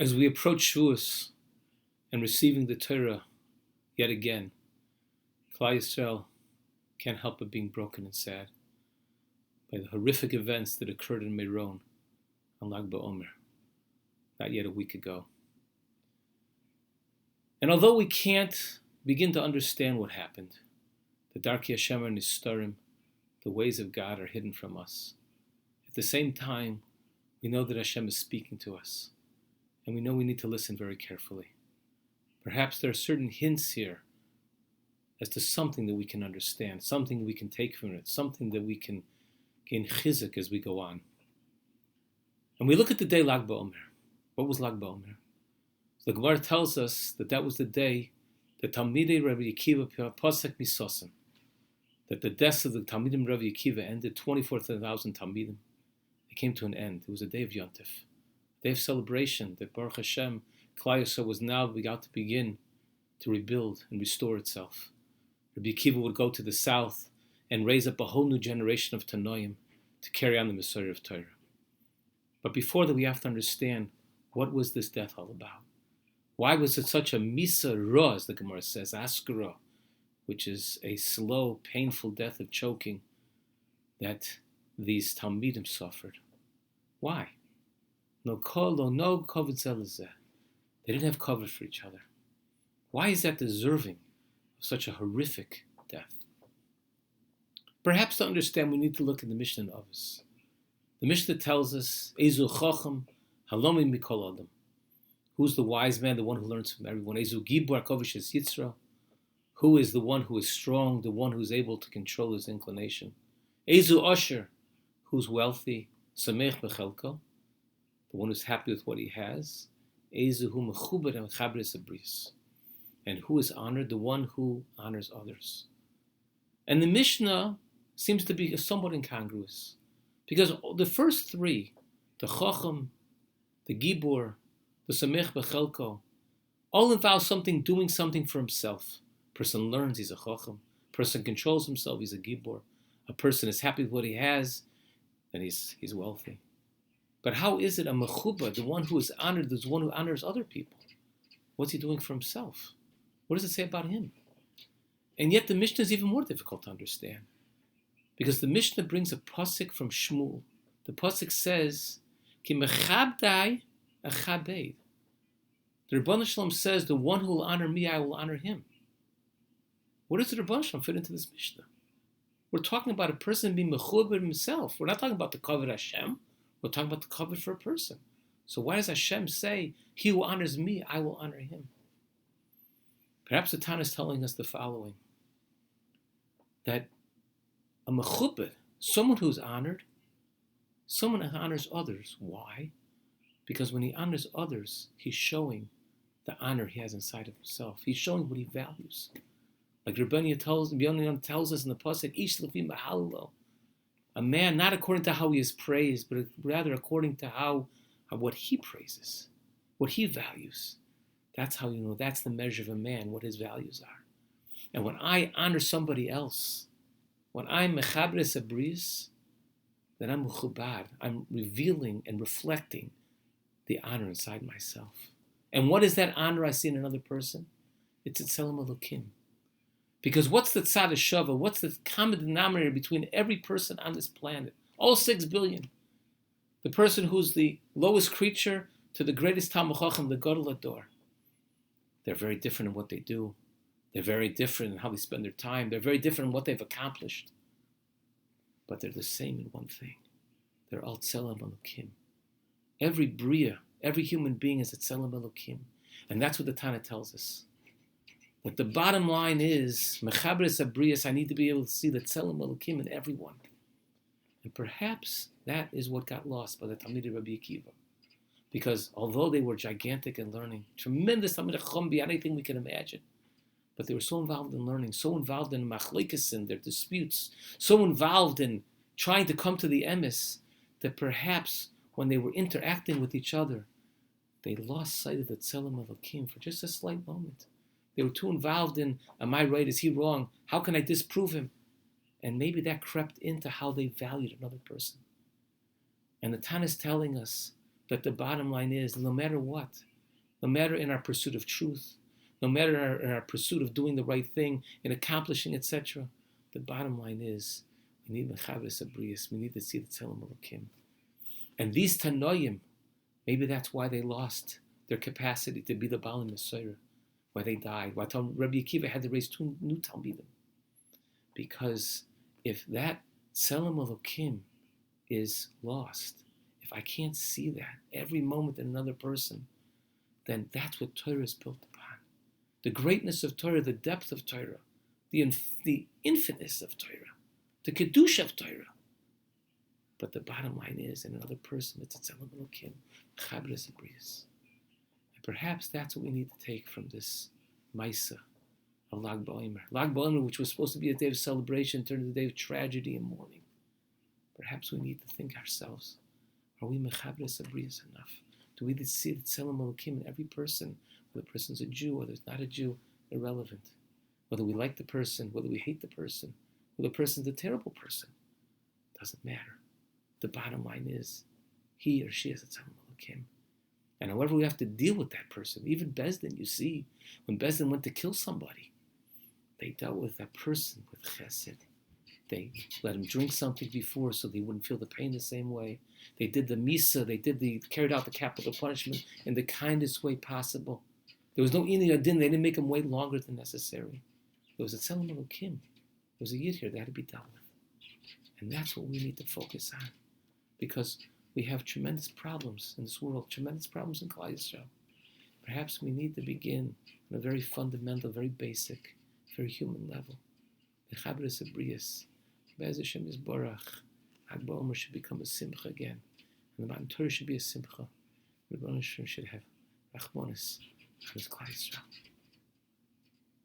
As we approach Shavuos and receiving the Torah yet again, Klal Yisrael can't help but being broken and sad by the horrific events that occurred in Meron on Lag BaOmer, not yet a week ago. And although we can't begin to understand what happened, the Darkei Hashem and Nistarim, the ways of God, are hidden from us. At the same time, we know that Hashem is speaking to us, and we know we need to listen very carefully. Perhaps there are certain hints here as to something that we can understand, something we can take from it, something that we can gain chizuk as we go on. And we look at the day Lag BaOmer. What was Lag BaOmer? The Gemara tells us that was the day that Talmidei Rabbi Akiva Pasek Misosim, that the deaths of the Talmidim Rabbi Akiva ended, 24,000 Talmidim. It came to an end. It was a day of Yontif, a day of celebration that Baruch Hashem, Klal Yisrael was now about to begin to rebuild and restore itself. Rabbi Akiva would go to the south and raise up a whole new generation of Tanoim to carry on the Messiah of Torah. But before that, we have to understand, what was this death all about? Why was it such a misa ra, as the Gemara says, askara, which is a slow, painful death of choking that these Talmidim suffered? Why? No kolo, no kovid zelazeh. They didn't have cover for each other. Why is that deserving of such a horrific death? Perhaps to understand, we need to look at the Mishnah in Avos. The Mishnah tells us, Ezu chacham halomi mikol adam. Who's the wise man, the one who learns from everyone? Ezu gibor kovish es yitzra. Who is the one who is strong, the one who is able to control his inclination? Ezu osher, who's wealthy, samech bechelko, the one who's happy with what he has. Ezu hu mechuber and chabres abris. And who is honored? The one who honors others. And the Mishnah seems to be somewhat incongruous, because the first three, the Chacham, the Gibor, the Samech Bechelko, all involve doing something for himself. A person learns, he's a Chacham. A person controls himself, he's a Gibor. A person is happy with what he has, then he's wealthy. But how is it a Mechuba, the one who is honored, is the one who honors other people? What's he doing for himself? What does it say about him? And yet the Mishnah is even more difficult to understand, because the Mishnah brings a pasuk from Shmuel. The pasuk says, Ki mechabdai achabed. The Rebbeinu Shalom says, the one who will honor me, I will honor him. What does the Rebbeinu Shalom fit into this Mishnah? We're talking about a person being mechuber himself. We're not talking about the kavod Hashem. We're talking about the kavod for a person. So why does Hashem say, he who honors me, I will honor him? Perhaps the Tana is telling us the following, that a mechuber, someone who's honored, someone who honors others. Why? Because when he honors others, he's showing the honor he has inside of himself. He's showing what he values. Like Rebbeinu tells us in the pasuk, Ish lefi mahalo, a man not according to how he is praised, but rather according to how what he praises, what he values. That's how you know, that's the measure of a man, what his values are. And when I honor somebody else, when I'm mechabres abris, then I'm mechubad. I'm revealing and reflecting the honor inside myself. And what is that honor I see in another person? It's Tzelem Elokim. Because what's the tzad shava? What's the common denominator between every person on this planet? All 6 billion. The person who's the lowest creature to the greatest Talmid Chacham, the Gadol Ador. They're very different in what they do. They're very different in how they spend their time. They're very different in what they've accomplished. But they're the same in one thing. They're all Tzelem Elokim. Every bria, every human being is a Tzelem Elokim. And that's what the Tana tells us. That the bottom line is, Mechabres Abrias, I need to be able to see the Tzelem Elokim in everyone. And perhaps that is what got lost by the Talmidei Rabbi Akiva. Because although they were gigantic in learning, tremendous Talmidei Chacham beyond anything we can imagine, but they were so involved in learning, so involved in machlekes, in their disputes, so involved in trying to come to the emes, that perhaps when they were interacting with each other, they lost sight of the Tzelem Elokim for just a slight moment. They were too involved in, am I right, is he wrong, how can I disprove him? And maybe that crept into how they valued another person. And the Tana is telling us that the bottom line is, no matter what, no matter in our pursuit of truth, no matter in our pursuit of doing the right thing, in accomplishing, etc., the bottom line is, we need Mechavres Abrius, we need to see the Tzelem Elokim. And these Tanoim, maybe that's why they lost their capacity to be the Baal Messiah, why they died, why Rabbi Akiva had to raise 2 new Talmidim. Because if that Tzelem Elokim is lost, if I can't see that every moment in another person, then that's what Torah is built upon. The greatness of Torah, the depth of Torah, the infiniteness of Torah, the Kedusha of Torah. But the bottom line is, in another person, it's a Tzelem Elokim, Chabres Abrius. And perhaps that's what we need to take from this Maisa of Lag BaOmer. Lag BaOmer, which was supposed to be a day of celebration, turned into a day of tragedy and mourning. Perhaps we need to think ourselves, are we Mechabres Abrius enough? Do we see the Tzelem Elokim in every person? Whether the person's a Jew, whether it's not a Jew, irrelevant. Whether we like the person, whether we hate the person, whether the person's a terrible person, doesn't matter. The bottom line is, he or she is a Tzelem Elokim. And however we have to deal with that person, even Bezdin, you see, when Bezdin went to kill somebody, they dealt with that person with chesed. They let him drink something before so they wouldn't feel the pain the same way. They did the misa, they carried out the capital punishment in the kindest way possible. There was no Inui Adin, they didn't make him wait longer than necessary. There was a Tzelem Elokim. There was a Yid here that had to be dealt with. And that's what we need to focus on. Because we have tremendous problems in this world, tremendous problems in Klal Yisrael. Perhaps we need to begin on a very fundamental, very basic, very human level. The Chabres Abrius, Be'ez Hashem Yisborach, Lag BaOmer should become a simcha again. And the Matan Torah should be a simcha. The Rebbeinu Shem should have Rachmanis on his Klal Yisrael.